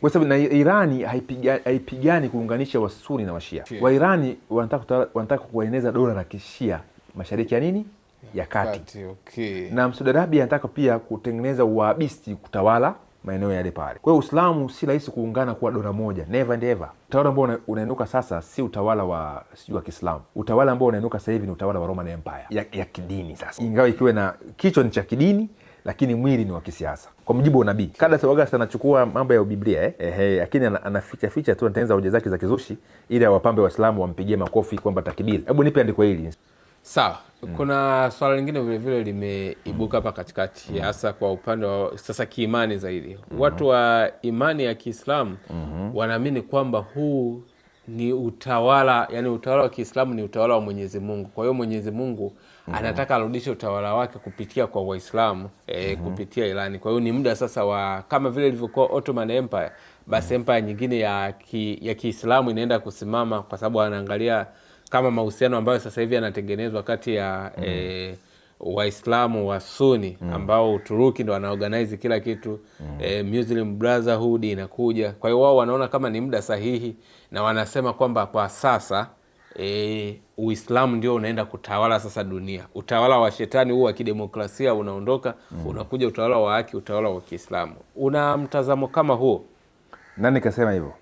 Kwa sababu na Irani haipigani kuunganisha Wasuni na Washia. Wa Irani wanataka kueneza dola la Kishia mashariki ya nini? Ya kati. Okay. Na Saudi Arabia anataka pia kutengeneza Wahabisti kutawala maeneo yale pale. Kwa hiyo Uislamu si rahisi kuungana kuwa dola moja. Never and ever. Utawala ambao unainuka sasa si utawala wa Kiislamu. Utawala ambao unainuka sasa hivi ni utawala wa Roman Empire ya kidini sasa. Ingawa ikiwa na kichwa ni cha kidini, lakini mwili ni wa kisiasa. Kwa mujibu wa nabii. Kada Sawagasa anachukua mambo ya Biblia lakini anaficha tu, anatengeneza hoja zake za kizushi ili awapambe Waislamu wampigie makofi kwamba takbir. Hebu nipe andiko hili. Sawa. Kuna swala lingine vile vile limeibuka hapa katikati, hasa kwa upande wa sasa kiimani zaidi. Watu wa imani ya Kiislamu wanaamini kwamba huu ni utawala, yani utawala wa Kiislamu ni utawala wa Mwenyezi Mungu. Kwa hiyo Mwenyezi Mungu anataka arudishe utawala wake kupitia kwa Waislamu, kupitia Irani. Kwa hiyo ni muda sasa wa kama vile ilivyokuwa Ottoman Empire, basi empire nyingine ya Kiislamu inaenda kusimama, kwa sababu anaangalia kama mahusiano ambayo sasa hivi yanatengenezwa kati ya Waislamu wa Sunni ambao Uturuki ndo wanaorganize kila kitu, Muslim Brotherhood inakuja. Kwa hiyo wao wanaona kama ni muda sahihi, na wanasema kwamba kwa sasa Uislamu ndio unaenda kutawala sasa dunia. Utawala wa shetani huu wa kidemokrasia unaondoka, unakuja utawala wa haki, utawala wa Kiislamu. Una mtazamo kama huo? Nani kasema hivyo?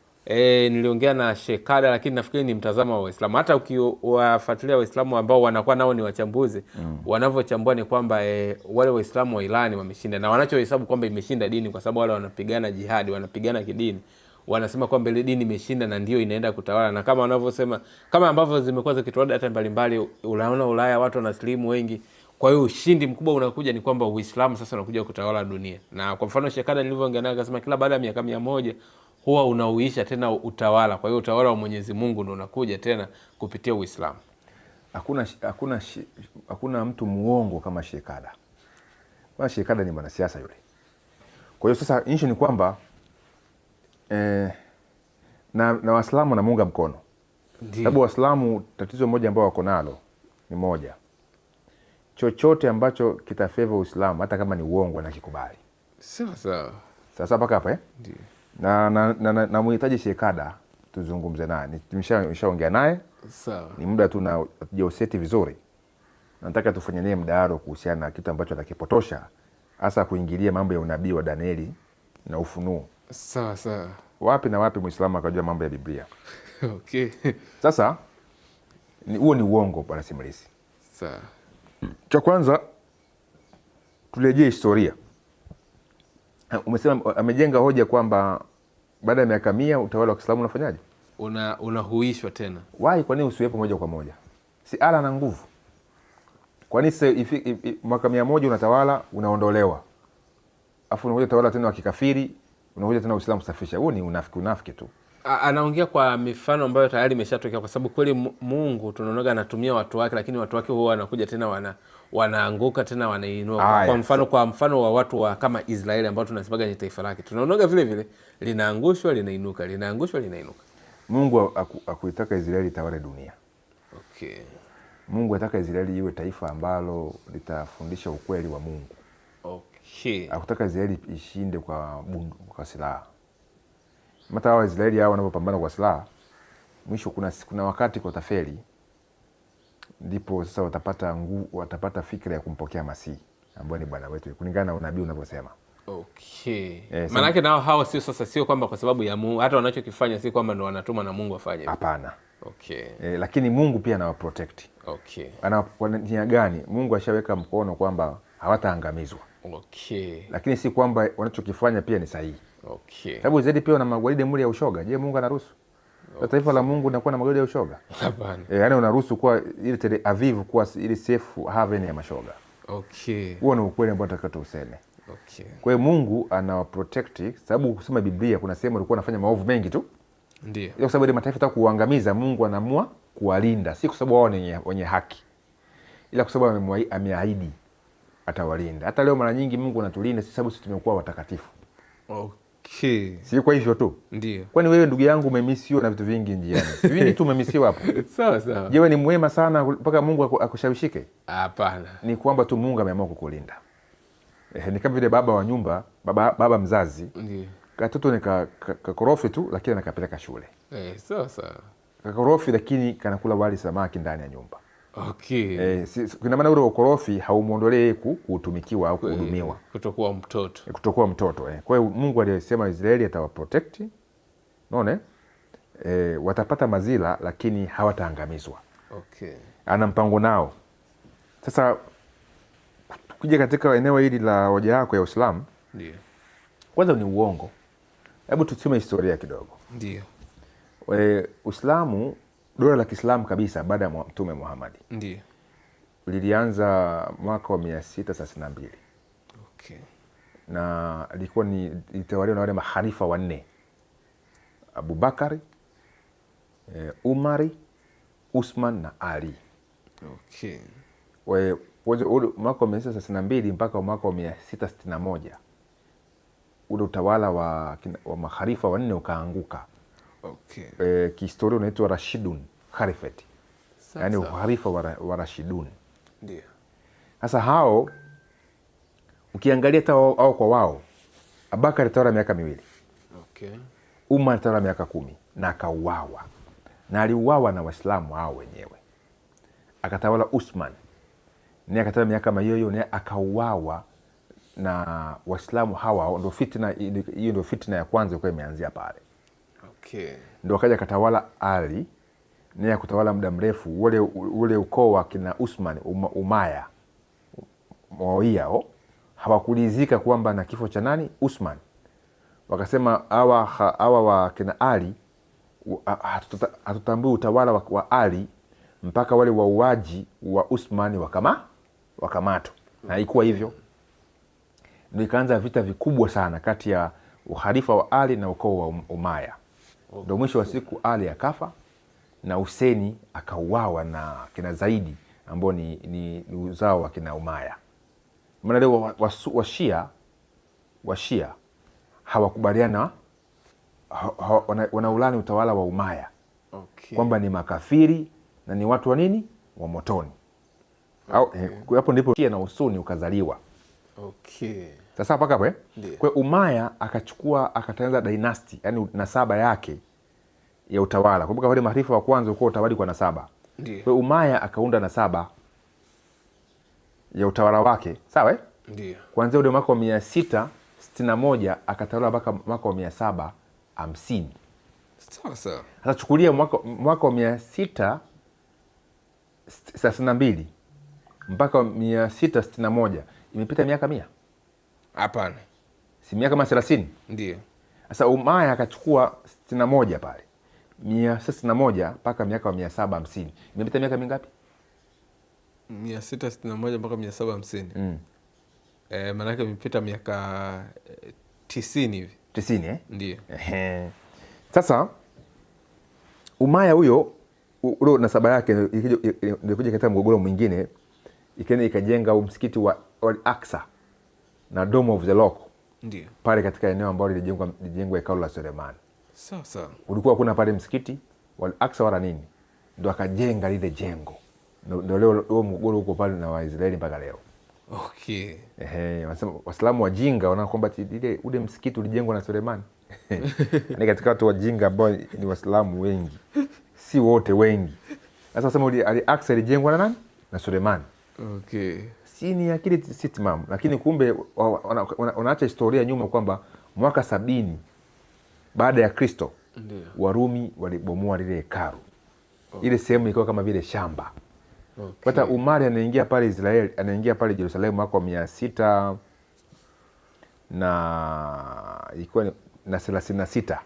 Niliongea na Shekada, lakini nafikiri ni mtazamo wa Waislamu. Hata ukiwafuatilia Waislamu ambao wanakuwa nao ni wachambuzi, wanavyochambua ni kwamba wale Waislamu wa Irani wameshinda, na wanachohesabu kwamba imeshinda dini, kwa sababu wale wanapigana jihadi, wanapigana kidini. Wanasema kwamba ile dini imeshinda na ndio inaenda kutawala, na kama wanavyosema, kama ambavyo zimekuwa zikitoa data mbalimbali, unaona Ulaya watu wanaslimu wengi. Kwa hiyo ushindi mkubwa unakuja ni kwamba Uislamu sasa unakuja kutawala dunia. Na kwa mfano Shekada nilivyoongea naye akasema kila baada ya miaka 100 huwa unauisha tena utawala. Kwa hiyo utawala wa Mwenyezi Mungu ndio unakuja tena kupitia Uislamu. Hakuna mtu muongo kama Shekada. Bwana Shekada ni mwanasiasa yule. Kwa hiyo sasa issue ni kwamba na Waislamu wanamuunga mkono. Sababu Waislamu tatizo moja ambao wako nalo ni moja. Chochote ambacho kitafavor Uislamu hata kama ni uongo na kikubali. Sawa. Sasa mpaka hapa Ndio. Na muhitaji Shekada tuzungumze naye. Nimeshaongea naye. Sawa. Ni muda tu na tujoseti vizuri. Nataka tufanye naye mdahalo kuhusiana na kitu ambacho atakipotosha, hasa kuingilia mambo ya unabii wa Danieli na Ufunuo. Sawa. Wapi na wapi Muislamu akajua mambo ya Biblia? Okay. Sasa huo ni uongo bwana Simulisi. Sawa. Cha kwanza turejee historia. Umesema amejenga hoja kwamba baada ya miaka 100 utawala wa Kiislamu unafanyaje? Unahuishwa tena. Why? Kwa nini usiwepo moja kwa moja? Si ala na nguvu. Kwa nini mwaka 100 unatawala unaondolewa? Afu unakuja tawala tena wa kikafiri, unakuja tena Uislamu kusafisha. Huo ni unafiki tu. Anaongea kwa mifano ambayo tayari imeshatokea, kwa sababu kweli Mungu tunaona anatumia watu wake, lakini watu wake huwa wanakuja tena wanaanguka tena wanainua. Kwa mfano wa watu wa kama Israeli ambao tunasemaga ni taifa lake. Tunaona vile vile linaangushwa linainuka, linaangushwa linainuka. Mungu akuitaka Israeli tawale dunia. Okay. Mungu anataka Israeli iwe taifa ambalo litafundisha ukweli wa Mungu. Okay. Hakutaka Israeli ishinde kwa silaha. Mata hao Israeli hao wanapopambana kwa silaha, mwisho kuna wakati kwa tafeli, ndipo sasa watapata fikra ya kumpokea Masihi ambaye ni Bwana wetu kulingana na unabii unavyosema. Okay. Maana yake nao hao sio kwamba kwa sababu ya Mungu, hata wanachokifanya si kwamba ndo wanatuma na Mungu afanye. Hapana. Okay. Lakini Mungu pia anawaprotect. Okay. Kwa nia gani? Mungu ashaweka mkono kwamba hawataangamizwa. Okay. Lakini si kwamba wanachokifanya pia ni sahihi. Okay. Sababu zaidi pia na magwaride muli ya ushoga. Je, Mungu anaruhusu? Okay. Taifa la Mungu linakuwa na magwaride ya ushoga? Hapana. Yaani unaruhusu kuwa ile Tel Aviv kuwa ile safe haven ya mashoga. Okay. Huo ni ukweli ambao nataka tuseme. Okay. Kwa hiyo Mungu anawaprotect, sababu kusoma Biblia kuna sehemu alikuwa anafanya maovu mengi tu. Ndio. Kwa sababu ile mataifa taka kuangamiza, Mungu anaamua kuwalinda, si kwa sababu wao ni wenye haki, ila kwa sababu ameahidi atawalinda. Hata leo mara nyingi Mungu anatulinda si sababu sisi tumekuwa watakatifu. Okay. Si kwa hivyo tu. Ndio. Kwani wewe ndugu yangu umemisiwa na vitu vingi njiani. Vingi tu umemisiwa hapo. Sawa. Je, wewe ni mwema sana mpaka Mungu akushawishike? Hapana. Ni kwamba tu Mungu ameamua kukulinda. Ni kama vile baba wa nyumba, baba mzazi. Ndio. katoto ni kakorofi tu, lakini anakapeleka shule. Sasa kakorofi lakini kanakula wali samaki ndani ya nyumba. Okay. Kuna maana ule ukorofi haumuondolee yeye kutumikiwa au kuhudumiwa, kutokuwa mtoto. Kwa hiyo Mungu alisema Israeli atawaprotect, unaona, watapata mazila lakini hawataangamizwa. Okay. Ana mpango nao. Sasa kuja katika eneo hili la hoja yako ya Uislamu, ndio kwanza ni uongo. Hebu tusome historia kidogo. Ndio. Uislamu, dola la Kiislamu kabisa baada ya Mtume Muhammad, ndio lilianza mwaka wa 632. Okay. Na ilikuwa litawaliwa na wale mahalifa wanne: Abubakari, Umari, Usman na Ali. Okay. Mwaka wa 632 mpaka mwaka wa 661 ule utawala wa mahalifa wanne ukaanguka. Okay. Kihistoria unaitwa Rashidun Khalifate, yaani uhalifa wa Rashidun. Ndio. Sasa hao ukiangalia hata wao kwa wao, Abubakar alitawala miaka 2. Okay. Umar alitawala miaka 10 na akauawa, na aliuawa na Waislamu hao wenyewe. Akatawala Usman, naye akatawala miaka hiyo, naye akauawa na Waislamu hawa. Ndio fitna hiyo, ndio fitna ya kwanza ilikuwa imeanzia pale. Okay. Ndio akaja akatawala Ali, naye akutawala muda mrefu. Ule ukoo wa kina Usman, Umaya, Muawiya, hawakulizika kwamba na kifo cha nani? Usman. Wakasema hawa wa kina Ali, hatutambui utawala wa Ali mpaka wale wauaji wa Usman wakamatwa. Na haikuwa hivyo. Ndio ikaanza vita vikubwa sana kati ya uhalifa wa Ali na ukoo wa Umaya. Ndio mwisho wa siku Ali akafa na Huseni akauawa na kina Zaidi ambao ni uzao wa kina Umaya. Maana leo Washia hawakubaliana, wanaulani utawala wa Umaya. Okay. Kwamba ni makafiri na ni watu wa nini? Wa motoni. Okay. Hapo ndipo Shia na Usuni ukazaliwa. Okay. Sasa mpaka hapo kwa Umaya akatengeneza dynasty, yani nasaba yake ya utawala. Kumbuka wale mahalifa wa kwanza ulikuwa utawali kwa nasaba. Ndio. Kwa Umaya akaunda nasaba ya utawala wake, sawa Ndio. Kuanzia ule mwaka wa 661 akatawala mpaka mwaka wa 750. Sawa. Sasa chukulia mwaka wa 662 mpaka 661 imepita miaka 100? Hapana. Si miaka 30? Ndio. Sasa Umaya akachukua 61 pale, 661 mpaka miaka wa 750 imepita miaka mingapi? 661 mpaka 750. Maanake imepita miaka 90 hivi. 90 Ndio. Sasa Umaya huyo ule nasaba yake ilikuja katika mgogoro mwingine, ikaenda ikajenga msikiti wa Al-Aqsa na Dome of the Rock. Ndio. Pale katika eneo ambalo lilijengwa hekalu la Sulemani. Sawa. Ulikuwa hakuna pale msikiti wa Al-Aqsa wala nini. Ndio akajenga lile jengo. Ndio leo mgogoro huko pale na Waisraeli mpaka leo. Okay. Wanasema Waislamu wajinga wanaona kwamba ule msikiti ulijengwa na Sulemani. Ni katika watu wajinga ambao ni Waislamu wengi. Si wote, wengi. Sasa wasema Al-Aqsa ilijengwa na nani? Na Sulemani. Okay. Si ni akili sitmam, lakini kumbe wanaacha historia nyuma kwamba mwaka 70 baada ya Kristo, Warumi walibomoa lile hekalu. Okay. Ile sehemu ilikuwa kama vile shamba. Okay. Hata Umari anaingia pale Israeli, anaingia pale Yerusalemu mwaka wa 600 na ilikuwa na 36.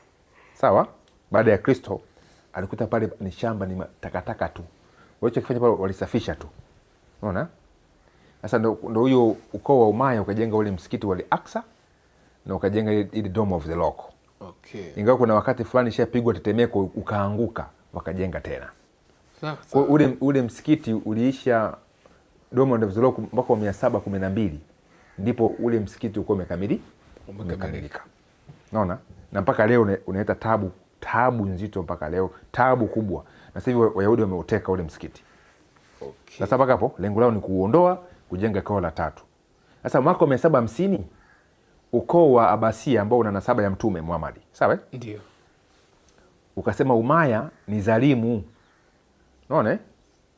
Sawa? Baada ya Kristo alikuta pale ni shamba, ni takataka tu. Walichokifanya pale walisafisha tu. Unaona? Sasa ndo huyo ukoo wa Umaya ukajenga ule msikiti wa Al-Aqsa na ukajenga ile Dome of the Rock. Okay. Ingawa kuna wakati fulani ishapigwa tetemeko ukaanguka, wakajenga tena. Sawa. Kwa ule msikiti uliisha Dome of the Rock mwaka wa 712, ndipo ule msikiti ulikuwa umekamilika. Unaona? Na mpaka leo unaita tabu nzito mpaka leo, tabu kubwa. Na sasa hivi Wayahudi wameuteka ule msikiti. Okay. Sasa mpaka hapo lengo lao ni kuondoa, kujenga hekalu la tatu. Sasa mwaka wa 750 ukoo wa Abasia ambao una nasaba ya Mtume Muhammad, sawa? Ndio. Ukasema Umaya ni dhalimu, unaona,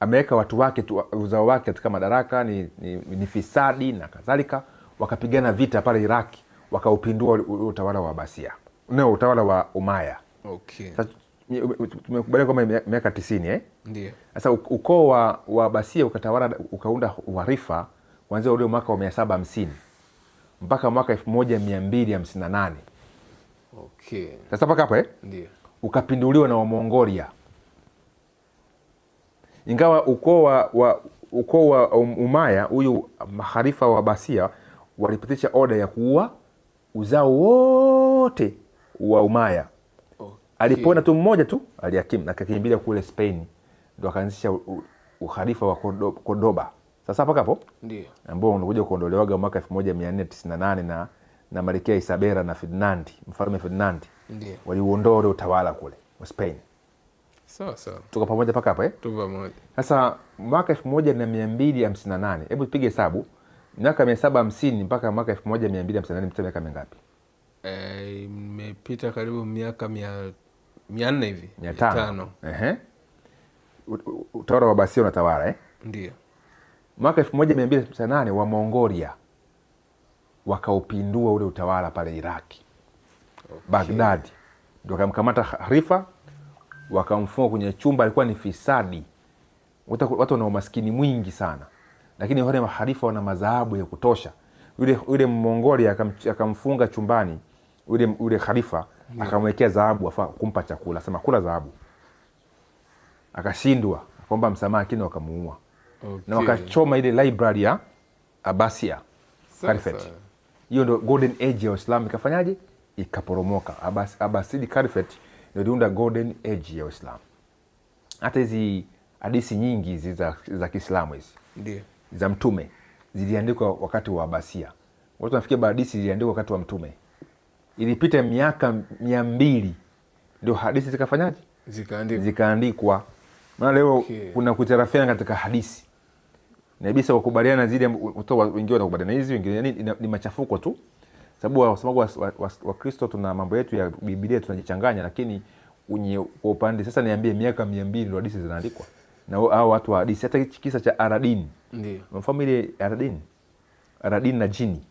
ameweka watu wake tu, uzao wake katika madaraka, ni fisadi na kadhalika. Wakapigana vita pale Iraki, wakaupindua utawala wa Abasia, utawala wa Umaya. Okay. Sasa tumekubaliana kwamba miaka 90 Ndio. Sasa ukoo wa Abasia ukatawala, ukaunda uharifa kuanzia ule mwaka wa 750 mpaka mwaka 1258. Okay. Sasa mpaka hapo ndio ukapinduliwa na Wamongolia. Ingawa ukoo wa Umaya, huyu maharifa wa Abasia, walipitisha oda ya kuua uzao wote wa Umaya. Okay. Alipoona tu mmoja tu aliakim na kakimbilia kule Spain, ndio akaanzisha uharifa wa Cordoba. Sasa mpaka hapo ndio ambao unakuja kuondolewaga mwaka 1498 na Malkia Isabella na Ferdinand, mfalme Ferdinand. Ndio waliuondoa ule utawala kule wa Spain. Sawa sawa. Tuko pamoja mpaka hapo Tuko pamoja. Sasa mwaka 1258, hebu tupige hesabu, miaka 750 mpaka mwaka 1258 mpita miaka mingapi? Imepita karibu miaka 400 hivi. 500. Utawala wa Abasia unatawala Ndio. Mwaka 1258 wa Mongolia wakaupindua ule utawala pale Iraki. Okay. Baghdad ndio wakamkamata Khalifa, wakamfunga kwenye chumba, alikuwa ni fisadi. Watu wana umaskini mwingi sana, lakini wale mahalifa wana madhahabu ya kutosha. Yule Mongolia akamfunga chumbani yule Khalifa, akamwekea dhahabu, afa kumpa chakula, sema kula dhahabu. Akashindwa, akaomba msamaha, lakini wakamuua. Okay. Na wakachoma ile library ya Abasia Caliphate. Hiyo ndio golden age ya Uislamu ikafanyaje? Ikaporomoka. Abbasid Caliphate ndio iliunda golden age ya Uislamu. Hata hizi hadithi nyingi hizi za Kiislamu hizi ndio za Mtume ziliandikwa wakati wa Abasia. Watu nafikia hadithi ziliandikwa wakati wa Mtume. Ilipita miaka 200 ndio hadithi zikafanyaje? Zikaandikwa. Maana leo kuna kutarafiana katika hadithi. Na bisa wakubaliana zile wengine wanakubaliana hizi, wengine ni machafuko tu. Sababu wa Kristo tuna mambo yetu ya Biblia tunajichanganya, lakini kwa upande sasa niambie miaka 200 ndio hadithi zinaandikwa. Na hao watu wa hadithi, hata kisa cha Aladin. Ndio. Mfano ile Aladin na jini.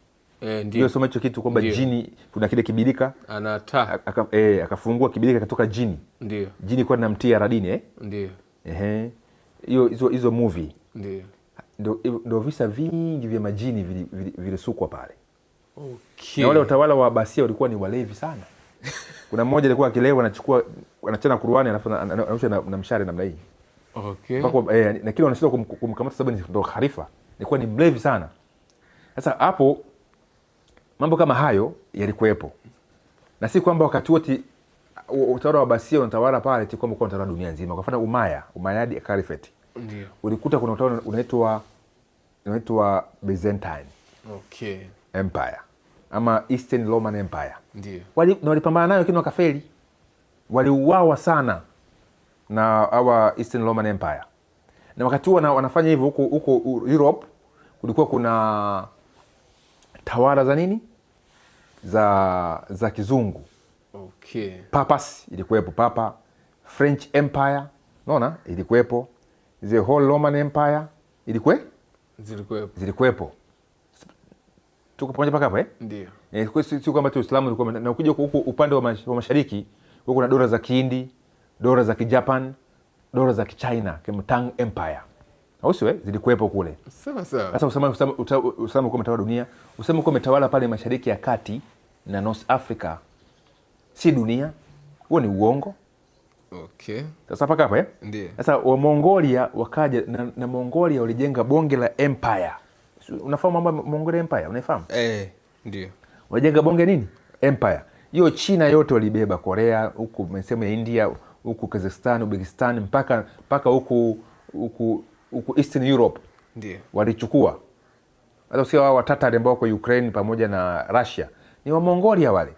Ndio soma hicho kitu kwamba jini kuna kile kibirika anataa akafungua kibirika katoka jini. Ndio. Jini kwa namtia Aladin Ndio. Hizo movie. Ndio visa vingi vya majini vilisukwa pale. Okay. Na wale utawala wa Abasia walikuwa ni walevi sana. Kuna mmoja alikuwa akilewa anachana Qur'ani anarusha na mshale namna hii. Okay. Na kile wanashindwa kumkamata sababu ndio khalifa. Alikuwa ni mlevi sana. Sasa hapo mambo kama hayo yalikuwepo. Na si kwamba wakati wote utawala wa Abasia unatawala pale ti kwamba unatawala dunia nzima. Kwa mfano Umayyad Caliphate. Ndio. Ulikuta kuna utawala unaitwa Byzantine. Okay. Empire ama Eastern Roman Empire. Ndio. Walipambana nayo lakini wakafeli. Waliuawa sana na hawa Eastern Roman Empire. Na wakati huo wanafanya hivyo huko Europe kulikuwa kuna tawala za nini? Za kizungu. Okay. Papas ilikuwepo, Papa. French Empire, unaona, ilikuwepo. The whole Roman Empire zilikuwepo. Tuko pamoja mpaka hapo Ndio. Sio kwamba tu Uislamu ulikuwa na ukija huko upande wa mashariki, huko kuna dola za Kihindi, dola za Kijapan, dola za Kichina, kama Tang Empire. Au sio zilikuwepo kule. Sawa sawa. Sasa Uislamu ulikuwa umetawala dunia, Uislamu ulikuwa umetawala pale Mashariki ya Kati na North Africa. Si dunia. Huo ni uongo. Okay. Sasa mpaka hapo Ndio. Sasa wa Mongolia wakaja na Mongolia walijenga bonge la empire. Unafahamu mambo Mongolia Empire, unaifahamu? Ndio. Wajenga bonge nini? Empire. Hiyo China yote walibeba, Korea, huku msemo ya India, huku Kazakhstan, Uzbekistan mpaka huku Eastern Europe. Ndio. Walichukua. Hata sio hao Watatari ambao wako Ukraine pamoja na Russia. Ni wa Mongolia wale.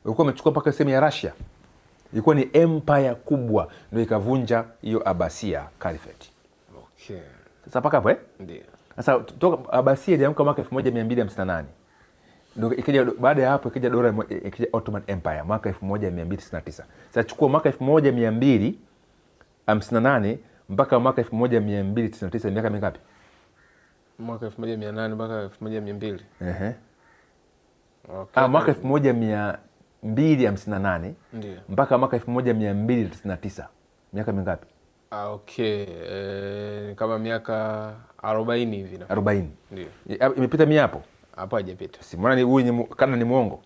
Walikuwa wamechukua mpaka sehemu ya Russia. Ilikuwa ni empire kubwa, ndio ikavunja hiyo Abasia Caliphate. Okay. Sasa mpaka hapo Ndio. Sasa toka Abasia ilianguka mwaka 1258. Ndio ikija baada ya hapo ikija dola ikija Ottoman Empire mwaka 1299. Sasa chukua mwaka 1258 mpaka mwaka 1299 miaka mingapi? Mwaka 1800 mpaka 1200. Okay. Mwaka 1258 ndio mpaka mwaka 1299 miaka mingapi? Okay, kama miaka 40 hivi na 40. Ndio. Imepita mia hapo? Hapo hajapita. Si mbona ni huyu kana ni muongo.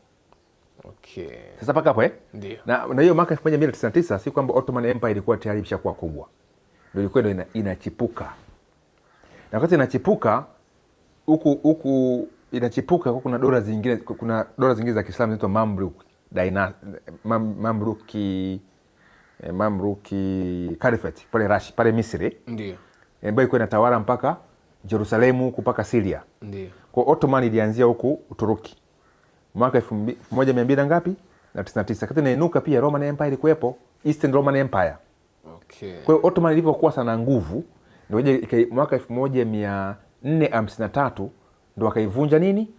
Okay. Sasa paka hapo Ndio. Na hiyo mwaka 1299 si kwamba Ottoman Empire ilikuwa tayari imeshakuwa kubwa. Ndio ilikuwa inachipuka. Na wakati inachipuka huku inachipuka kuna dola zingine za Kiislamu zinaitwa Mamluki Caliphate pale Misri. Ndio. Ambayo ilikuwa inatawala mpaka Yerusalemu huku mpaka Syria. Ndio. Kwa Ottoman ilianzia huku Uturuki. Mwaka 1200 ngapi? Na 99. Wakati inainuka pia Roman Empire ilikuwepo, Eastern Roman Empire. Okay. Kwa hiyo Ottoman ilivyokuwa sana nguvu ndio mwaka 1453 ndio wakaivunja nini?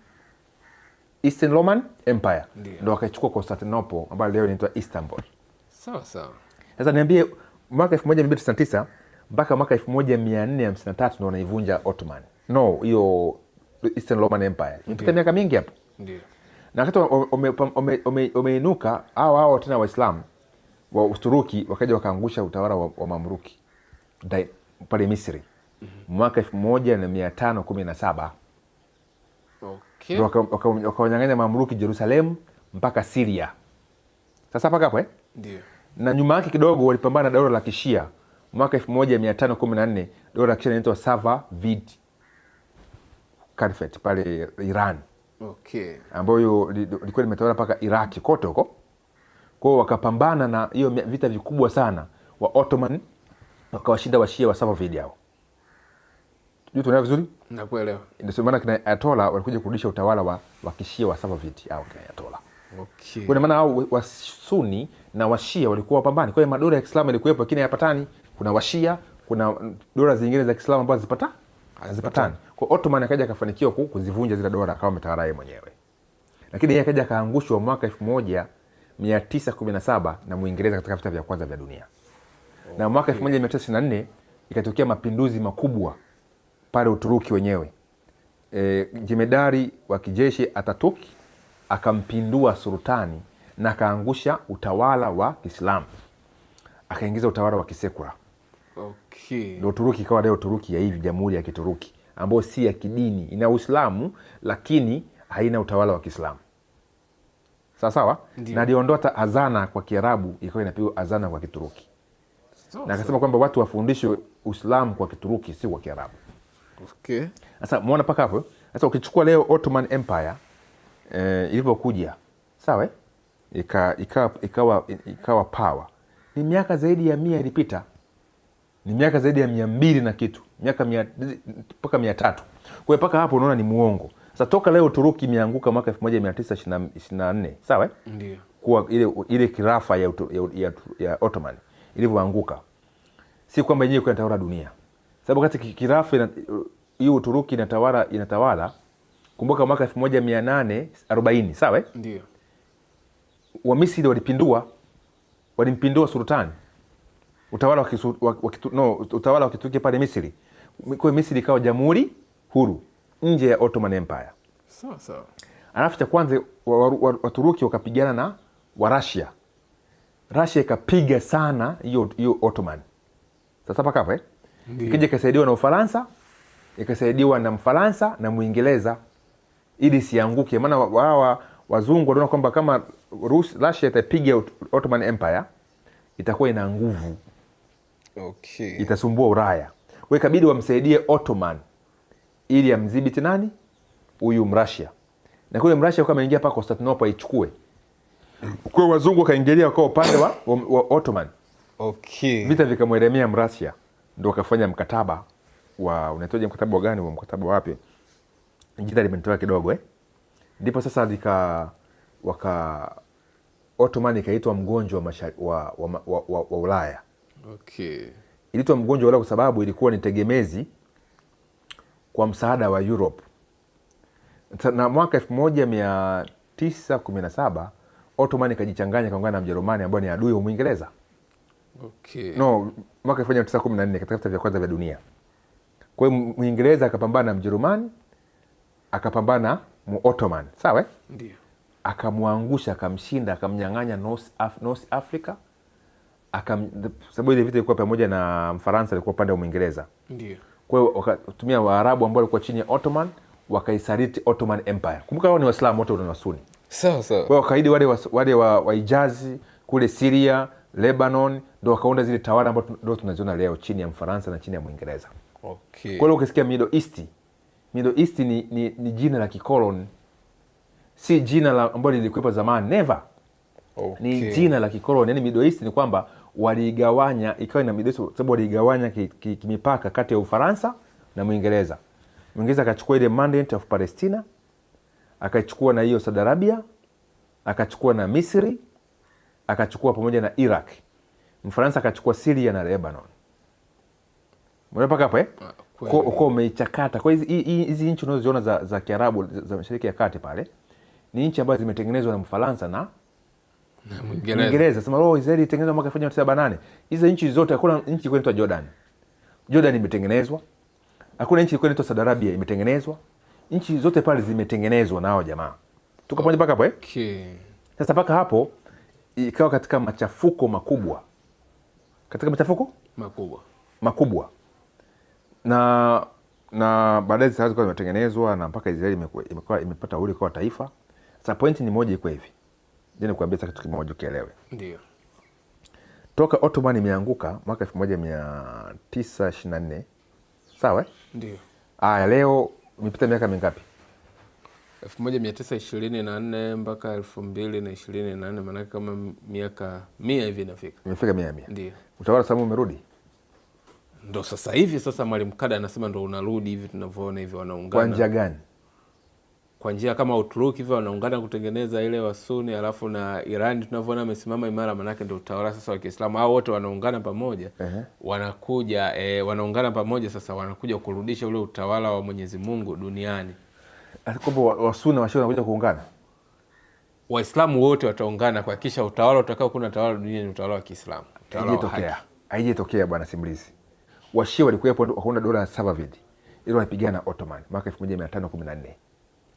Eastern Roman Empire. Ndio wakaichukua Constantinople ambayo leo inaitwa Istanbul. Sawa sawa. Sasa niambie mwaka 1299 mpaka mwaka 1453 ndio wanaivunja Ottoman. No, hiyo Eastern Roman Empire. Imepita miaka mingi hapo. Ndio. Na wakati umeinuka hao tena Waislamu wa Uturuki wakaja wakaangusha utawala wa Mamluki pale Misri mwaka 1517. Okay. Wakawanyang'anya Mamluki Jerusalem mpaka Syria. Sasa paka hapo Ndio. Na nyuma yake kidogo walipambana na dola la Kishia mwaka 1514, dola la Kishia inaitwa Safavid Caliphate pale Iran. Okay. Ambayo ilikuwa limetawala mpaka Iraki kote huko. Kwa hiyo wakapambana na hiyo vita vikubwa sana wa Ottoman, wakawashinda Washia wa Safavid hao. Tunaelewa vizuri? Nakuelewa. Ndio maana kina Ayatollah walikuja kurudisha utawala wa Kishia wa Safavid au kina Ayatollah. Okay. Kwa maana hao wa Sunni na Washia walikuwa wapambani. Kwa hiyo madola ya Kiislamu yalikuwepo lakini hayapatani. Kuna Washia, kuna dola zingine za Kiislamu ambazo hazipatani. Kwa Ottoman akaja akafanikiwa kuzivunja zile dola akawa ametawala yeye mwenyewe. Lakini yeye akaja akaangushwa mwaka 1917 na Muingereza katika vita vya kwanza vya dunia. Okay. Na mwaka 1924 ikatokea mapinduzi makubwa pale Uturuki wenyewe. Jemedari wa kijeshi Ataturk akampindua sultani na akaangusha utawala wa Kiislamu. Akaingiza utawala wa kisekula. Okay. Ndio Uturuki ikawa leo Uturuki ya hivi, jamhuri ya Kituruki ambayo si ya kidini, ina Uislamu lakini haina utawala wa Kiislamu. Sawa? Na aliondoa azana kwa Kiarabu ikawa inapigwa azana kwa Kituruki. Na akasema kwamba watu wafundishwe Uislamu kwa Kituruki si kwa Kiarabu. Okay. Sasa muona paka hapo. Sasa ukichukua leo Ottoman Empire ilivyokuja, sawa? Ikawa power. Ni miaka zaidi ya 100 ilipita. Ni miaka zaidi ya 200 na kitu. Miaka mpaka 300. Kwa hiyo paka hapo unaona ni muongo. Sasa toka leo Uturuki imeanguka mwaka 1924, sawa? Ndio. Kwa ile kirafa ya Ottoman ilivyoanguka. Si kwamba yenyewe kwa inatawala dunia. Sababu wakati kirafa hiyo Uturuki inatawala kumbuka mwaka 1840, sawa? Ndio. Wa Misri walimpindua sultani. Utawala wa Kituruki pale Misri. Kwa Misri ikawa jamhuri huru nje ya Ottoman Empire. Sawa sawa. Alafu cha kwanza Waturuki wakapigana na Russia. Russia ikapiga sana hiyo Ottoman. Sasa paka hapo ikija ikasaidiwa na Ufaransa, ikasaidiwa na Mfaransa na Muingereza ili sianguke. Maana wao wazungu wanaona kwamba kama Russia itapiga Ottoman Empire itakuwa ina nguvu. Okay. Itasumbua Ulaya. Kwa hiyo ikabidi wamsaidie Ottoman ili amdhibiti nani? Huyu Mrussia. Na kule Mrussia kama ameingia paka Constantinople ichukue. Kwa wazungu kaingilia kwa upande wa Ottoman. Okay. Vita vikamwelemea Mrussia. Ndio wakafanya mkataba wa unaitoje mkataba wa gani? Mkataba wapi? Jina limenitoa kidogo Ndipo sasa Ottoman ikaitwa mgonjwa wa Ulaya. Okay. Iliitwa mgonjwa wa Ulaya kwa sababu ilikuwa ni tegemezi kwa msaada wa Europe. Na mwaka 1917 Ottoman ikajichanganya kaungana na Mjerumani ambao ni adui wa Mwingereza. Okay. No, mwaka 1914 katika vita vya kwanza vya dunia. Kwa hiyo Mwingereza akapambana na Mjerumani, akapambana mu Ottoman, sawa? Ndio. Akamwangusha, akamshinda, akamnyang'anya North Africa. Sababu ile vita ilikuwa pamoja na Mfaransa, ilikuwa upande wa Mwingereza. Ndio. Kwa hiyo wakatumia Waarabu ambao walikuwa chini ya Ottoman, wakaisaliti Ottoman Empire. Kumbuka wao ni Waislamu wote na Wasuni. Sawa sawa. Kwa hiyo wakaidi wale wa Hijazi kule Syria, Lebanon, ndio wakaunda zile tawala ambazo ndio tunaziona leo chini ya Mfaransa na chini ya Mwingereza. Okay. Kwa hiyo ukisikia Middle East ni jina la kikoloni. Si jina la ambalo lilikuwepo zamani, never. Okay. Ni jina la kikoloni. Yaani Middle East ni kwamba waligawanya, ikawa ina Middle East sababu waligawanya kimipaka kati ya Ufaransa na Mwingereza. Mwingereza akachukua ile mandate of Palestina, akachukua na hiyo Saudi Arabia, akachukua na Misri, akachukua pamoja na Iraq. Mfaransa akachukua Syria na Lebanon. Mpaka hapo uko umeichakata. Kwa hizi nchi unazoziona za Kiarabu za Mashariki ya Kati pale ni nchi ambazo zimetengenezwa na Mfaransa na Mwingereza. Sema Israeli itengenezwa mwaka 1978. Hizo nchi zote, hakuna nchi ilikuwa inaitwa Jordan. Jordan imetengenezwa. Hakuna nchi ilikuwa inaitwa Saudi Arabia imetengenezwa. Nchi zote pale zimetengenezwa nao jamaa. Tuko pamoja mpaka hapo Okay. Sasa mpaka hapo ikawa katika machafuko makubwa. Katika machafuko makubwa. Na baadaye sasa zilikuwa zimetengenezwa na mpaka Israeli imepata uhuru kwa taifa. Sasa point ni moja iko hivi. Ndio nikuambia sasa kitu kimoja ukielewe. Ndio. Toka Ottoman imeanguka mwaka 1924. Sawa? Ndio. Leo imepita miaka mingapi? 1924 mpaka 2024, maana kama miaka 100 hivi inafika. Imefika 100. Ndio. Utawala sasa umerudi? Ndo sasa hivi sasa Mwalimu Kada anasema ndo unarudi hivi tunavyoona hivi wanaungana. Kwa njia gani? Kwa njia kama Uturuki hivi wanaungana kutengeneza ile Wasuni, alafu na Iran tunavyoona amesimama imara, manake ndio utawala sasa wa Kiislamu. Hao wote wanaungana pamoja. Wanakuja wanaungana pamoja sasa wanakuja kurudisha ule utawala wa Mwenyezi Mungu duniani. Kwamba Wasuni na Washia wanakuja kuungana. Waislamu wote wataungana kuhakikisha utawala utakao kuna tawala duniani ni utawala wa Kiislamu. Haijatokea bwana simulizi. Washia walikuwepo wakaunda dola ya Safavid. Ile walipigana na Ottoman mwaka 1514.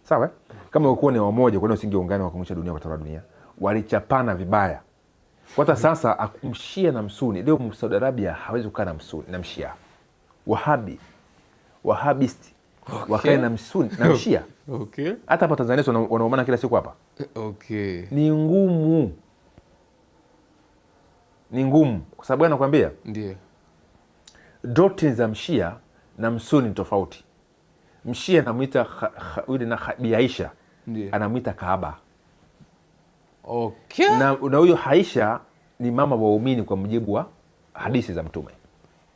Sawa? Kama ulikuwa ni wamoja, kwa nini usingeungana wakumusha dunia kwa tawala dunia? Walichapana vibaya. Kwa hata sasa Mshia na Msuni, leo Saudi Arabia hawezi kukaa na Msuni na Mshia. Wahabisti. Wakae na Msuni na Mshia. Okay. Hata hapa Tanzania wanaomana kila siku hapa. Okay. Ni ngumu. Kwa sababu nakwambia? Ndio. Doctrine za Mshia na Msuni ni tofauti. Mshia anamuita yule na Bi Aisha. Anamuita Kaaba. Okay. Na huyo Aisha ni mama wa waumini kwa mujibu wa hadithi za Mtume.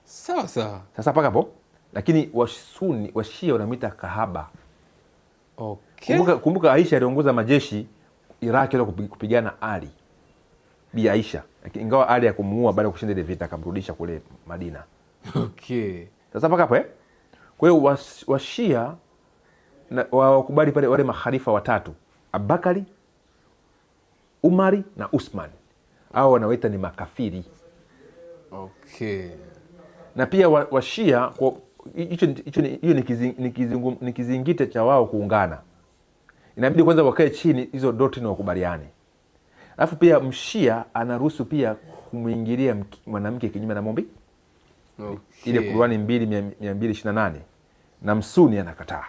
Sawa sawa. Sasa paka hapo, lakini Wasuni, Washia wanamuita Kahaba. Okay. Kumbuka Aisha aliongoza majeshi Iraq ile kupigana Ali. Bi Aisha. Ingawa Ali akumuua baada ya kushinda ile vita akamrudisha kule Madina. Okay. Sasa paka hapo kwa hiyo Washia wakubali pale wale makhalifa watatu, Abubakari, Umari na Usman. Hao wanawaita ni makafiri. Okay. Na pia Washia hiyo ni kizingiti cha wao kuungana. Inabidi kwanza wakae chini hizo doctrine wakubaliane. Alafu pia Mshia anaruhusu pia kumuingilia mwanamke kinyume na mombi. Okay. Ile Qur'ani 2:228 na Msuni anakataa.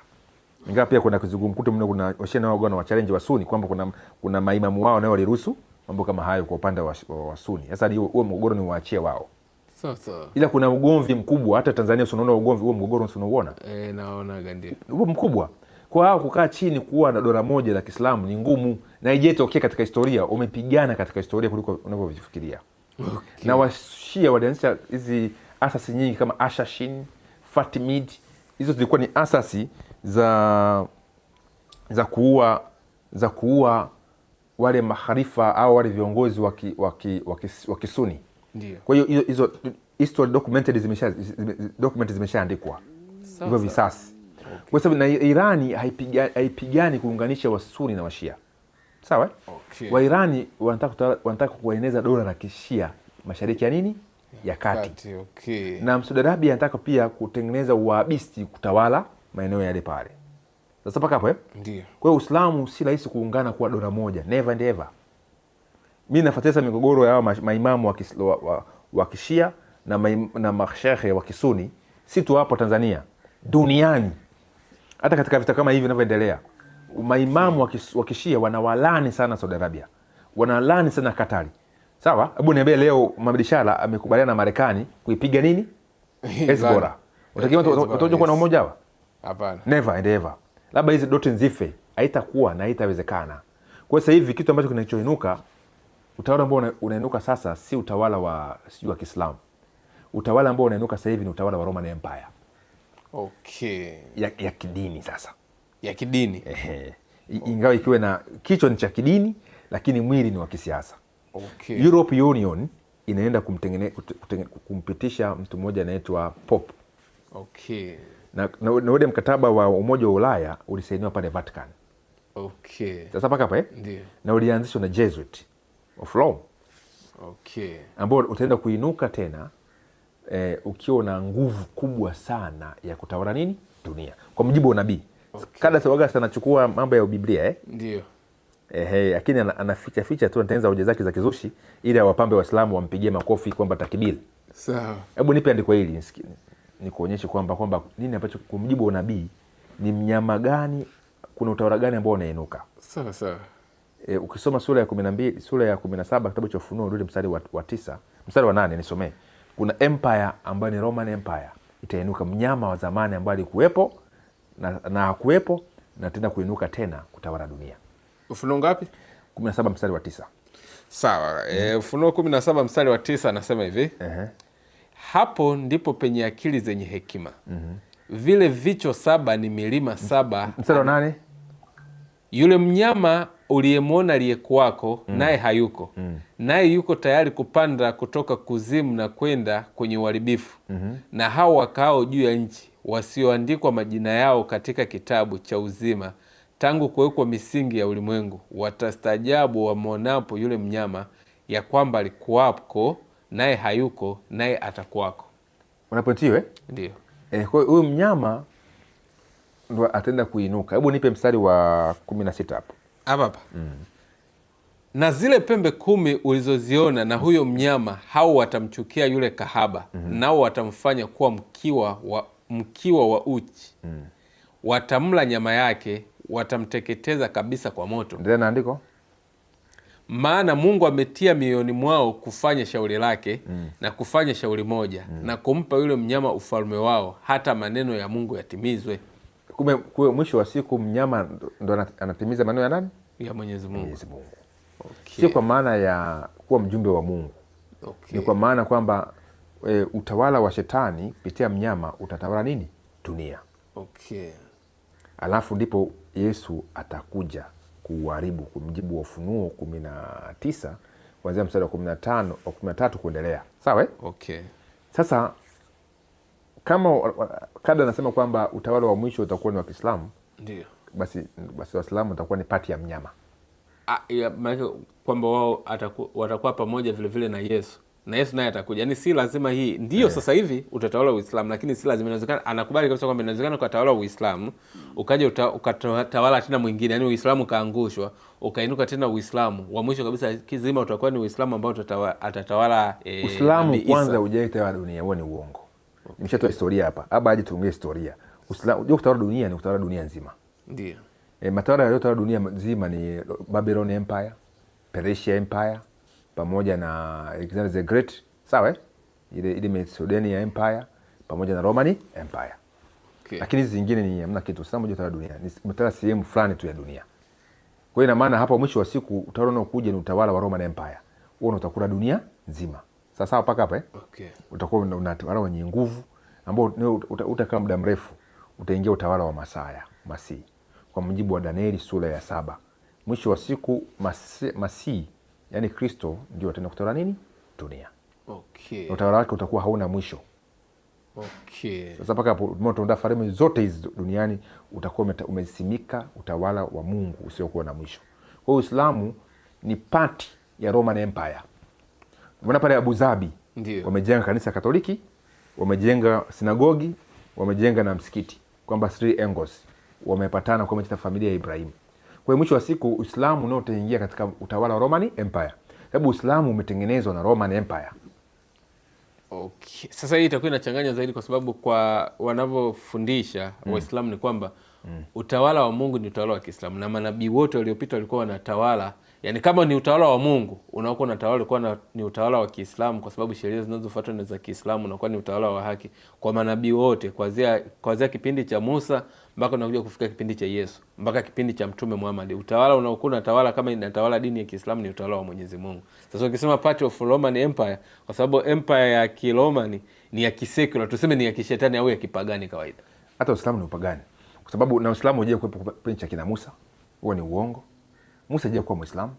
Ingawa pia kuna kizungumkuti mno, kuna Washia nao wa challenge wa Suni kwamba kuna maimamu wao nao waliruhusu mambo kama hayo kwa upande wa Suni. Sasa huo mgogoro ni waachie wao. Sasa ila kuna ugomvi mkubwa hata Tanzania unaona ugomvi huo, mgogoro unaoona naona gandia huo mkubwa. Kwa hao kukaa chini kuwa na dola moja la Kiislamu ni ngumu, na ijetokea katika historia umepigana katika historia kuliko unavyofikiria. Okay. Na Washia walianzisha hizi asasi nyingi kama Ashashin, Fatimid. Hizo zilikuwa ni asasi za kuua wale maharifa au wale viongozi wa Kisuni. Ndio. Kwa hiyo hizo history documented zimeshaandikwa hivyo visasi. Kwa sababu na Irani haipigani kuunganisha Wasuni na Washia. Sawa? Wairani wanataka kueneza dola la Kishia Mashariki ya nini? Ya Kati. Na Saudi Arabia anataka pia kutengeneza Uwahabisti kutawala maeneo yale pale. Sasa paka hapo Ndio. Kwa hiyo Uislamu si rahisi kuungana kuwa dola moja. Never and ever. Mimi nafuatilia migogoro ya maimamu wa Kishia na mashehe wa Kisuni, si tu hapo Tanzania, duniani. Hata katika vita kama hivi vinavyoendelea, maimamu wa Kishia wanawalani sana Saudi Arabia, wanalani sana Katari. Sawa? Hebu niambie leo Mohamed Shara amekubaliana na Marekani kuipiga nini? Hezbollah. Utakiwa watu kwa na umoja hawa? Hapana. Never and ever. Labda hizi dote nzife, haitakuwa na haitawezekana. Kwa sasa hivi kitu ambacho kinachoinuka, utawala ambao unainuka sasa si utawala wa sijui wa Kiislamu. Utawala ambao unainuka sasa hivi ni utawala wa Roman Empire. Ya kidini sasa. Ya kidini. Ingawa ikiwe na kichwa ni cha kidini lakini mwili ni wa kisiasa. Europe Union inaenda kumpitisha mtu mmoja anaitwa Pope. Na ule mkataba wa Umoja wa Ulaya ulisainiwa pale Vatican. Sasa paka hapa Ndio. Na ulianzishwa na Jesuit of Rome. Ambao utaenda kuinuka tena ukiwa na nguvu kubwa sana ya kutawala nini? Dunia. Kwa mujibu wa nabii. Kada sawaga anachukua mambo ya Biblia Ndio. Lakini anaficha tu, anatengeneza hoja zake za kizushi ili awapambe Waislamu wampigie makofi kwamba takbiri. Sawa. Hebu nipe andiko hili nikuonyeshe kwamba nini ambacho kwa mujibu wa nabii ni mnyama gani, kuna utawala gani ambao unainuka. Sawa. Ukisoma sura ya 12, sura ya 17 kitabu cha Ufunuo, rudi mstari wa 9, mstari wa 8 nisomee. Kuna empire ambayo ni Roman Empire itainuka, mnyama wa zamani ambaye alikuwepo na hakuwepo na tena kuinuka tena kutawala dunia. Ufunuo ngapi? 17 mstari wa 9. Sawa. Ufunuo 17 mstari wa 9 anasema hivi. Hapo ndipo penye akili zenye hekima. Vile vichwa 7 ni milima 7. Mstari wa 8. Yule mnyama uliyemwona aliyekuwako naye hayuko. Naye yuko tayari kupanda kutoka kuzimu na kwenda kwenye uharibifu. Na hao wakaao juu ya nchi wasioandikwa majina yao katika kitabu cha uzima tangu kuwekwa misingi ya ulimwengu watastaajabu wamwonapo yule mnyama, ya kwamba alikuwako naye hayuko naye atakuwako. Unapotiwe? Ndio. Kwa huyu mnyama ndo ataenda kuinuka. Hebu nipe mstari wa 16 hapo. Hapa. Na zile pembe 10 ulizoziona na huyo mnyama, hao watamchukia yule kahaba, nao watamfanya kuwa mkiwa wa uchi. Watamla nyama yake, watamteketeza kabisa kwa moto. Ndio naandiko. Maana Mungu ametia mioyoni mwao kufanya shauri lake na kufanya shauri moja na kumpa yule mnyama ufalme wao, hata maneno ya Mungu yatimizwe. Kumbe mwisho wa siku mnyama ndo anatimiza maneno ya nani? Ya Mwenyezi Mungu. Sio kwa maana ya kuwa mjumbe wa Mungu. Ni kwa maana kwamba utawala wa shetani kupitia mnyama utatawala nini? Dunia. Alafu ndipo Yesu atakuja kuharibu, kwa mujibu wa Ufunuo 19 kuanzia mstari wa 15 au 13 kuendelea. Sawa? Sasa kama kada anasema kwamba utawala wa mwisho utakuwa ni wa Kiislamu, ndio. Basi Waislamu watakuwa ni pati ya mnyama. Maana kwamba wao watakuwa pamoja vile vile na Yesu. Na Yesu naye atakuja. Yaani si lazima hii ndio sasa hivi utatawala Uislamu, lakini si lazima. Inawezekana anakubali kabisa kwamba inawezekana ukatawala Uislamu, ukaja ukatawala tena mwingine, yaani Uislamu kaangushwa, ukainuka tena Uislamu. Wa mwisho kabisa kizima utakuwa ni Uislamu ambao atatawala Uislamu kwanza hujaitawala dunia, huo ni uongo. Nimeshatoa historia hapa. Hapa aje tuongee historia. Uislamu unajua kutawala dunia ni kutawala dunia nzima. Ndio. Matawala yaliyotawala dunia nzima ni Babylon Empire, Persia Empire, pamoja na Alexander the Great, sawa? Ile Macedonian Empire pamoja na Roman Empire. Lakini hizi zingine ni hamna kitu. Sasa moja utawala dunia. Ni utawala sehemu fulani tu ya dunia. Kwa hiyo ina maana hapa mwisho wa siku utawala unaokuja ni utawala wa Roman Empire. Huo utakula dunia nzima. Sasa mpaka hapa utakuwa una utawala wenye nguvu ambao utakaa muda mrefu. Utaingia utawala wa Masihi. Kwa mujibu wa Danieli sura ya 7. Mwisho wa siku Masihi, yani Kristo, ndio ataenda kutawala nini? Dunia. Utawala wake utakuwa hauna mwisho. Okay. Sasa mpaka hapo utaunda falme zote hizi duniani, utakuwa umesimika utawala wa Mungu usiokuwa na mwisho. Kwa hiyo Uislamu ni part ya Roman Empire. Umeona pale Abu Dhabi wamejenga kanisa Katoliki, wamejenga sinagogi, wamejenga na msikiti, kwamba three angles wamepatana kwa mta familia ya Ibrahim. Kwa hiyo mwisho wa siku Uislamu nao utaingia katika utawala wa Roman Empire, sababu Uislamu umetengenezwa na Roman Empire. Okay. Sasa hii itakuwa inachanganya zaidi, kwa sababu kwa wanavyofundisha Waislamu ni kwamba utawala wa Mungu ni utawala wa Kiislamu, na manabii wote waliopita walikuwa wanatawala, yani kama ni utawala wa Mungu unaokuwa unatawala ulikuwa ni utawala wa Kiislamu, kwa sababu sheria zinazofuatwa ni za Kiislamu, unakuwa ni utawala wa haki kwa manabii wote, kuanzia kipindi cha Musa mpaka unakuja kufika kipindi cha Yesu mpaka kipindi cha Mtume Muhammad. Utawala unaokuwa unatawala kama inatawala dini ya Kiislamu ni utawala wa Mwenyezi Mungu. Sasa ukisema part of Roman Empire, kwa sababu empire ya Kiromani ni ya kisecular, tuseme ni ya kishetani au ya kipagani kawaida. Hata Uislamu ni upagani, kwa sababu na Uislamu huje kuwepo kipindi cha kina Musa, huo ni uongo. Musa hajakuwa Muislamu.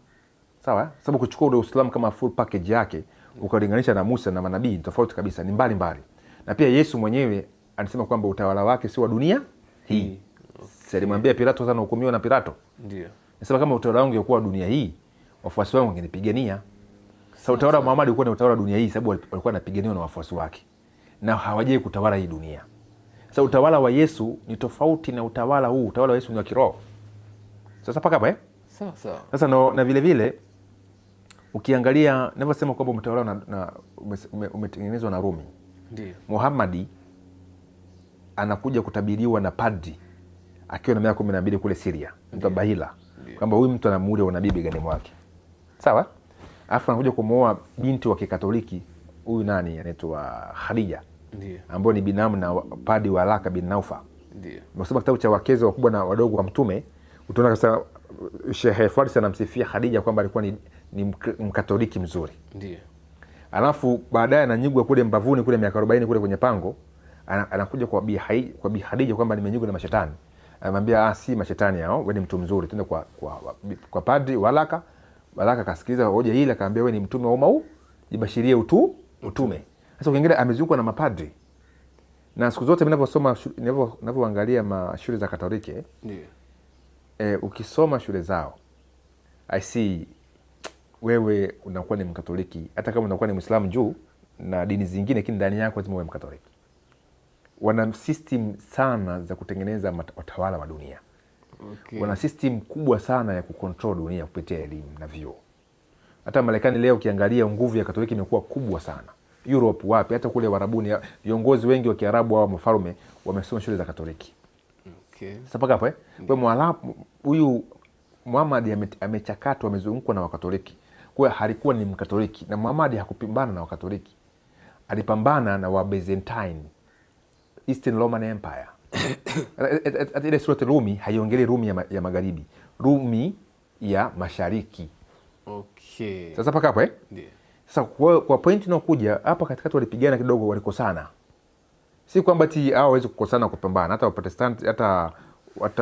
Sawa? Sababu kuchukua ule Uislamu kama full package yake ukalinganisha na Musa na manabii tofauti kabisa, ni mbali mbali. Na pia Yesu mwenyewe anasema kwamba utawala wake si wa dunia hii. Sasa alimwambia Pilato, sana hukumiwa na Pilato. Ndio. Anasema kama utawala wangu ungekuwa dunia hii, wafuasi wangu wangenipigania. Sasa utawala wa Muhammad ulikuwa ni utawala wa dunia hii, sababu walikuwa wanapiganiwa na wafuasi wake, na hawajai kutawala hii dunia. Sasa utawala wa Yesu ni tofauti na utawala huu. Utawala wa Yesu ni wa kiroho. Sasa paka hapa sawa sawa. Sasa na vile vile ukiangalia ninavyosema kwamba umetawala umetengenezwa na Rumi. Ndio. Muhammad anakuja kutabiriwa na padri akiwa na miaka 12 kule Syria, mtu Bahila, kwamba huyu mtu ana muhuri wa unabii begani mwake. Sawa? Alafu anakuja kumwoa binti wa Kikatoliki, huyu nani anaitwa Khadija. Ndio. Ambaye ni binamu na padri wa Alaka bin Naufa. Ndio. Unasoma kitabu cha wakeze wakubwa na wadogo wa Mtume, utaona kasa Sheikh Farsi anamsifia Khadija kwamba alikuwa ni Mkatoliki mzuri. Ndio. Alafu baadaye ananyigwa kule mbavuni kule miaka 40 kule kwenye pango, anakuja kwa Bi Khadija kwamba nimenyigwa na mashetani. Anamwambia si mashetani hao, wewe ni mtu mzuri, twende kwa padri Walaka. Walaka kasikiliza hoja hili, akamwambia wewe ni mtume wa umma, jibashirie utume. Sasa ukiangalia amezungukwa na mapadri. Na siku zote ninavyoangalia shule za Katoliki, ndio. Ukisoma shule zao, I see wewe unakuwa ni Mkatoliki, hata kama unakuwa ni Muislamu juu na dini zingine, lakini ndani yako lazima uwe Mkatoliki. Wana system sana za kutengeneza watawala wa dunia. Okay. Wana system kubwa sana ya kucontrol dunia kupitia elimu na vyuo. Hata Marekani leo ukiangalia nguvu ya Katoliki imekuwa kubwa sana. Europe wapi, hata kule Warabuni viongozi wengi wa Kiarabu au mfalme wamesoma shule za Katoliki. Okay. Sasa paka hapo kwa Mwarabu huyu Muhammad amechakatwa, amezungukwa na Wakatoliki. Kwa hiyo halikuwa ni Mkatoliki, na Muhammad hakupambana na Wakatoliki. Alipambana na wa Byzantine, Eastern Roman Empire. Ile sura Rumi haiongelei Rumi ya magharibi, Rumi ya mashariki. Okay. Sasa paka hapo Ndio. Sasa kwa point inayokuja hapa katikati, walipigana kidogo, walikosana. Si kwamba hao hawezi kukosana kupambana, hata Waprotestanti hata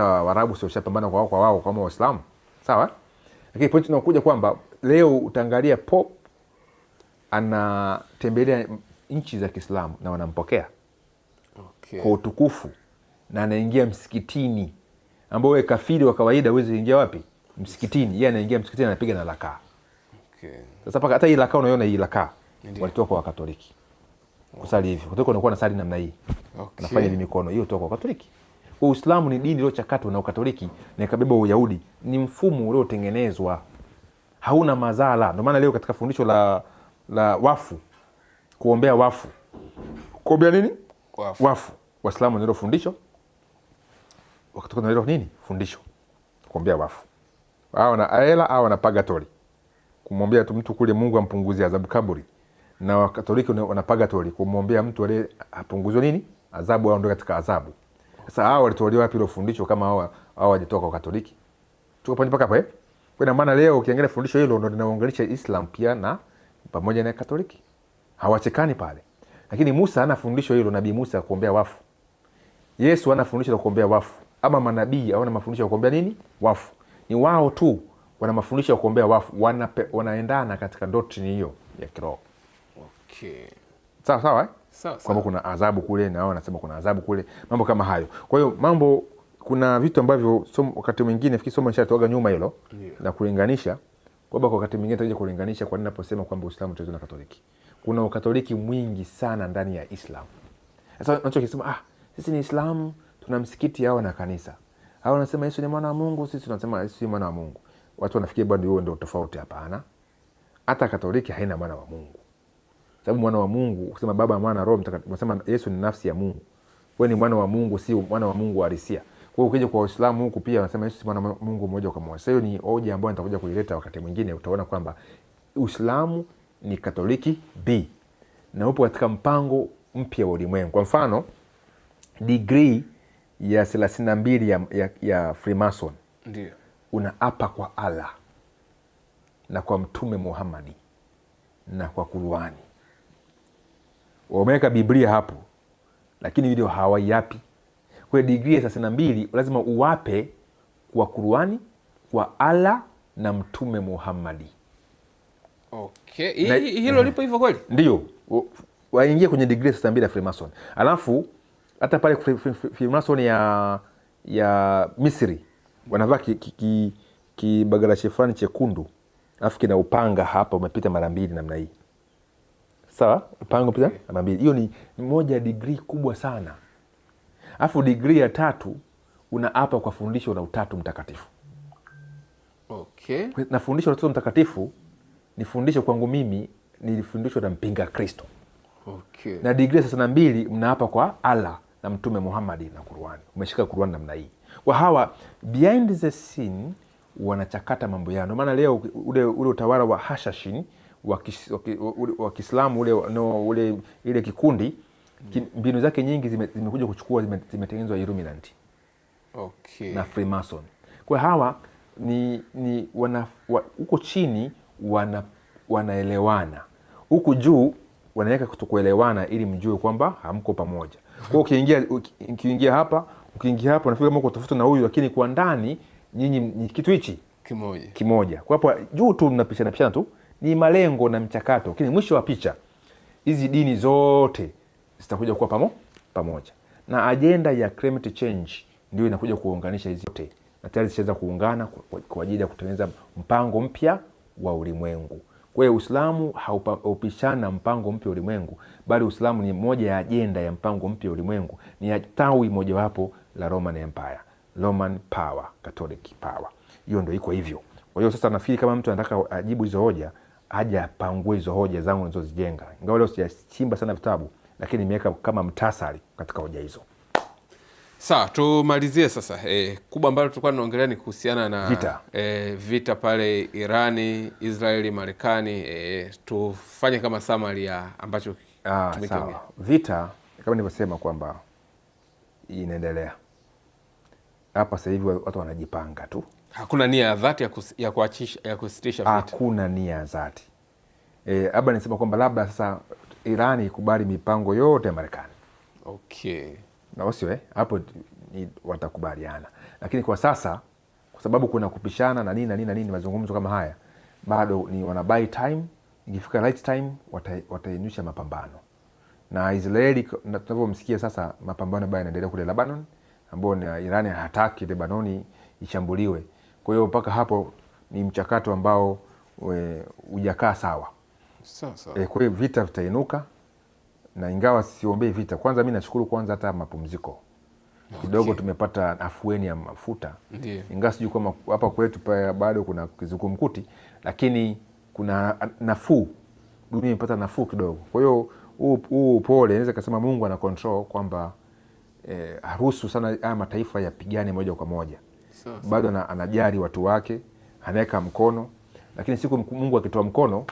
Waarabu sio shapambana kwa wao kama Waislamu. Sawa? Lakini point inayokuja kwamba leo utaangalia Pope anatembelea nchi za Kiislamu na wanampokea. Okay. Kwa utukufu, na anaingia msikitini, ambao wewe kafiri wa kawaida huwezi kuingia wapi? Msikitini. Yeye anaingia msikitini, anapiga na rakaa. Okay. Sasa paka hata hii rakaa unaona, hii rakaa walitoka kwa Wakatoliki. Kusali hivi. Kutoka unakuwa na sali namna hii. Okay. Nafanya ni mikono hiyo kutoka kwa Katoliki. Kwa Uislamu ni dini iliyochakatwa na Ukatoliki na ikabeba Uyahudi. Ni mfumo uliotengenezwa. Hauna mazala. Ndio maana leo katika fundisho la wafu, kuombea wafu. Kuombea nini? Wafu. Waislamu ndio fundisho. Wakatoka na nini? Fundisho. Kuombea wafu. Hao na aela au na purgatory. Kumwombea mtu kule Mungu ampunguzie adhabu kaburi. Na Wakatoliki wana purgatory, kumwombea mtu ale apunguzwe nini? Adhabu au ndio katika adhabu. Sasa hao walitolewa wapi ile fundisho kama hao hawajatoka kwa Katoliki? Tuko pale mpaka hapo Kwa maana leo ukiangalia fundisho hilo ndio linaunganisha Islam pia na pamoja na Katoliki. Hawachekani pale. Lakini Musa ana fundisho hilo, Nabii Musa kuombea wafu. Yesu ana fundisho la kuombea wafu. Ama manabii hawana mafundisho ya kuombea nini? Wafu. Ni wao tu wana mafundisho ya kuombea wafu. Wanaendana katika doctrine hiyo ya kiroho. Okay. Sawa sawa eh? Sawa Kwamba kuna adhabu kule na wao wanasema kuna adhabu kule, mambo kama hayo. Kwa hiyo mambo, kuna vitu ambavyo wakati mwingine nafikiri somo nishatoaga nyuma hilo na kulinganisha kwamba kwa wakati mwingine tutaje kulinganisha kwa nini naposema kwamba Uislamu tofauti na Katoliki. Kuna ukatoliki mwingi sana ndani ya Islam. Sasa unachokisema sisi ni Islam, tuna msikiti hao na kanisa. Hao wanasema Yesu ni mwana wa Mungu, sisi tunasema Yesu ni mwana wa Mungu. Watu wanafikiri bado huo ndio tofauti. Hapana. Hata Katoliki haina mwana wa Mungu. Sababu mwana wa Mungu, ukisema Baba, Mwana, Roho Mtakatifu, unasema Yesu ni nafsi ya Mungu. Wewe ni mwana wa Mungu, si mwana wa Mungu halisia. Kwa hiyo ukija kwa Uislamu huku pia wanasema Yesu si mwana wa Mungu moja kwa moja. Sasa hiyo ni hoja ambayo nitakuja kuileta wakati mwingine, utaona kwamba Uislamu ni Katoliki B na upo katika mpango mpya wa ulimwengu. Kwa mfano, degree ya 32 ya Freemason ndio unaapa kwa Allah na kwa Mtume Muhammad na kwa Qur'ani. Wameweka Biblia hapo, lakini video hawaiapi. Kwa degree ya 32 lazima uwape kwa Qur'ani, kwa Allah na Mtume Muhammad. Okay. Hilo lipo hivyo kweli? Ndio. Waingie kwenye degree 62 ya Freemason. Alafu hata pale Freemason ya Misri wanavaa kibagarache fulani chekundu. Alafu kina upanga hapa umepita mara 2 namna hii. Sawa? Upanga umepita mara 2. Hiyo ni moja ya degree kubwa sana. Alafu degree ya 3 unaapa kwa fundisho la Utatu Mtakatifu. Okay. Na fundisho la Utatu Mtakatifu ni fundisho kwangu mimi, ni fundisho la mpinga Kristo. Okay. Na degree 62 mnaapa kwa Allah na Mtume Muhammad na Qur'ani. Umeshika Qur'ani namna hii. Kwa hawa behind the scene wanachakata mambo yao. Ndio maana leo ule utawala wa Hashashin wa Kiislamu ile kikundi mbinu zake nyingi zimekuja kuchukua, zimetengenezwa Illuminati. Okay. Na Freemason. Kwa hawa ni huko chini wanaelewana. Huku juu wanaweka kutokuelewana ili mjue kwamba hamko pamoja. Kwa ukiingia hapa unafikiri kama uko tofauti na huyu, lakini kwa ndani nyinyi ni kitu hichi kimoja. Kwa hapo juu tu mnapishana tu, ni malengo na mchakato. Lakini mwisho wa picha hizi dini zote zitakuja kuwa pamoja. Na ajenda ya climate change ndio inakuja kuunganisha hizi zote. Na tayari zishaweza kuungana kwa ajili ya kutengeneza mpango mpya wa ulimwengu. Kwa hiyo Uislamu haupishana na mpango mpya wa ulimwengu, bali Uislamu ni moja ya ajenda ya mpango mpya wa ulimwengu, ni ya tawi mojawapo la Roman Empire, Roman power, Catholic power. Hiyo ndio iko hivyo. Kwa hiyo sasa nafikiri kama mtu anataka ajibu hizo hoja, aje apangue hizo hoja zangu nilizozijenga. Ingawa leo sijachimba sana vitabu, lakini nimeweka kama mtasari katika hoja hizo. Sawa, tumalizie sasa. Kubwa ambalo tulikuwa tunaongelea ni kuhusiana na vita pale Irani, Israeli, Marekani. Tufanye kama summary ya ambacho tumekiongea. Vita kama nilivyosema kwamba inaendelea. Hapa sasa hivi watu wanajipanga tu. Hakuna nia ya dhati ya kusitisha vita. Hakuna nia ya dhati. Hapa nisema kwamba labda sasa Irani ikubali mipango yote ya Marekani. Okay. Na wasio hapo ni watakubaliana. Lakini kwa sasa kwa sababu kuna kupishana na nini mazungumzo kama haya, bado ni wana buy time. Ikifika right time watainyusha mapambano. Na Israeli tunavyomsikia sasa, mapambano bado yanaendelea kule Lebanon, ambao Irani hataki Lebanoni ishambuliwe. Kwa hiyo mpaka hapo ni mchakato ambao hujakaa sawa. Sawa. Kwa hiyo vita vitainuka, na ingawa siombei vita. Kwanza mimi nashukuru kwanza hata mapumziko kidogo, tumepata afueni ya mafuta. Ingawa sijui kama hapa kwetu bado kuna kizungumkuti, lakini kuna nafuu, dunia imepata nafuu kidogo. Kwa hiyo huu pole naweza kusema Mungu ana control kwamba haruhusu sana haya mataifa yapigane moja kwa moja. Bado anajali watu wake, anaweka mkono, lakini siku Mungu akitoa mkono,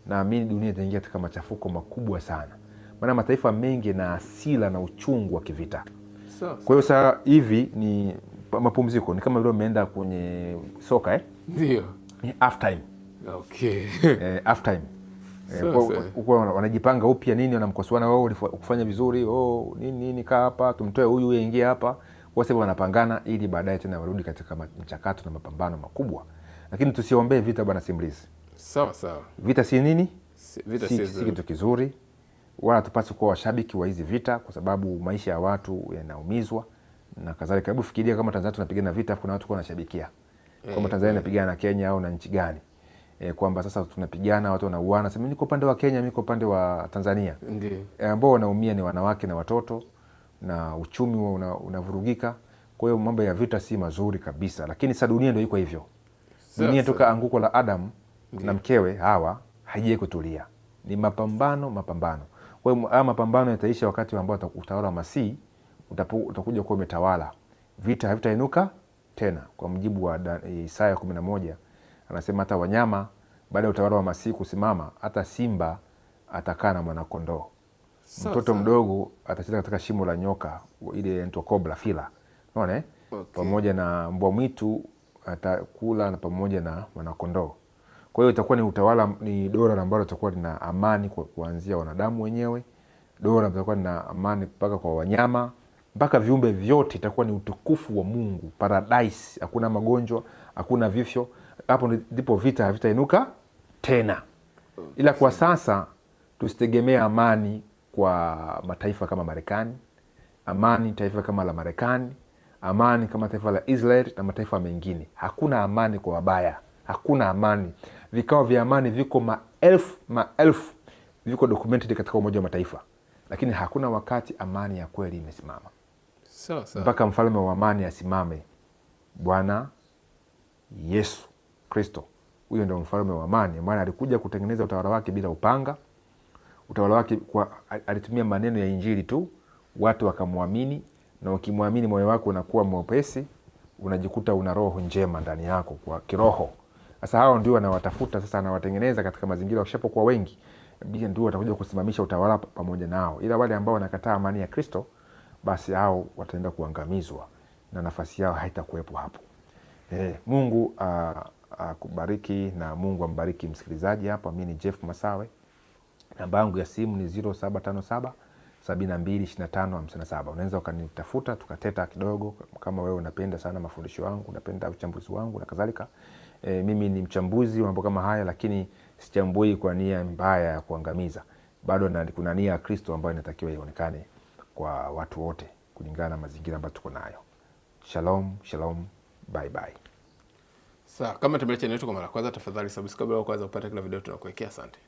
naamini dunia itaingia katika machafuko makubwa sana. Maana mataifa mengi na hasira na uchungu wa kivita. Kwa hiyo sasa hivi ni mapumziko, ni kama vile umeenda kwenye soka ndio. Ni half time. Okay. Half time. Huko wanajipanga upya nini, wanamkosoana wao kufanya vizuri, nini kaa hapa, tumtoe huyu aingie hapa. Kwa sababu wanapangana ili baadaye tena warudi katika mchakato na mapambano makubwa. Lakini tusiombee vita bwana Simbris. Sawa. Vita si nini? Vita si kitu kizuri. wala tupasi kuwa washabiki wa hizi vita, kwa sababu maisha ya watu yanaumizwa na kadhalika. Hebu fikiria kama Tanzania tunapigana vita, kuna watu kwa wanashabikia kwamba Tanzania inapigana na Kenya au na nchi gani, kwamba sasa tunapigana, watu wanauana, sema niko upande wa Kenya, niko upande wa Tanzania. Ndio Ambao wanaumia ni wanawake na watoto, na uchumi unavurugika. Kwa hiyo mambo ya vita si mazuri kabisa, lakini sasa dunia ndio iko hivyo. Dunia toka anguko la Adam na mkewe Hawa haijai kutulia, ni mapambano. Kwa hiyo haya mapambano yataisha wakati ambao utawala wa Masihi utakuja kuwa umetawala. Vita havitainuka tena, kwa mujibu wa Isaya 11 anasema hata wanyama baada ya utawala wa Masihi kusimama, hata simba atakaa na mwanakondoo. Mtoto mdogo atacheza katika shimo la nyoka, ile inaitwa cobra fila, unaona pamoja na mbwa mwitu atakula na pamoja na mwanakondoo. Kwa hiyo itakuwa ni utawala, ni dola ambalo litakuwa lina amani kuanzia wanadamu wenyewe, dola litakuwa lina amani mpaka kwa wanyama, mpaka viumbe vyote. Itakuwa ni utukufu wa Mungu, paradise. Hakuna magonjwa, hakuna vifo. Hapo ndipo vita havitainuka tena. Ila kwa sasa tusitegemee amani kwa mataifa kama Marekani, amani taifa kama la Marekani, amani kama taifa la Israel na mataifa mengine. Hakuna amani kwa wabaya, hakuna amani. Vikao vya amani viko maelfu viko documented katika Umoja wa Mataifa, lakini hakuna wakati amani ya kweli imesimama. Mpaka mfalme wa amani asimame, Bwana Yesu Kristo. Huyo ndio mfalme wa amani, maana alikuja kutengeneza utawala wake bila upanga. Utawala wake alitumia maneno ya Injili tu, watu wakamwamini, na ukimwamini moyo wako unakuwa mwepesi, unajikuta una roho njema ndani yako kwa kiroho. Sasa hao ndio anawatafuta sasa, anawatengeneza katika mazingira, wakishapokuwa wengi ndio watakuja kusimamisha utawala pamoja nao. Ila wale ambao wanakataa amani ya Kristo, basi hao wataenda kuangamizwa na nafasi yao haitakuwepo hapo. Mungu akubariki na Mungu ambariki msikilizaji hapa. Mimi ni Jeff Masawe. Namba yangu ya simu ni 0757 722557. Unaweza ukanitafuta tukateta kidogo, kama wewe unapenda sana mafundisho yangu, unapenda uchambuzi wangu na kadhalika. Mimi ni mchambuzi wa mambo kama haya, lakini sichambui kwa nia mbaya ya kuangamiza. Bado kuna nia ya Kristo ambayo inatakiwa ionekane kwa watu wote kulingana na mazingira ambayo tuko nayo. Shalom, shalom, bye bye. Sawa, kama tembelea channel yetu kwa mara kwanza, tafadhali subscribe ili kwanza upate kila video tunakuwekea. Asante.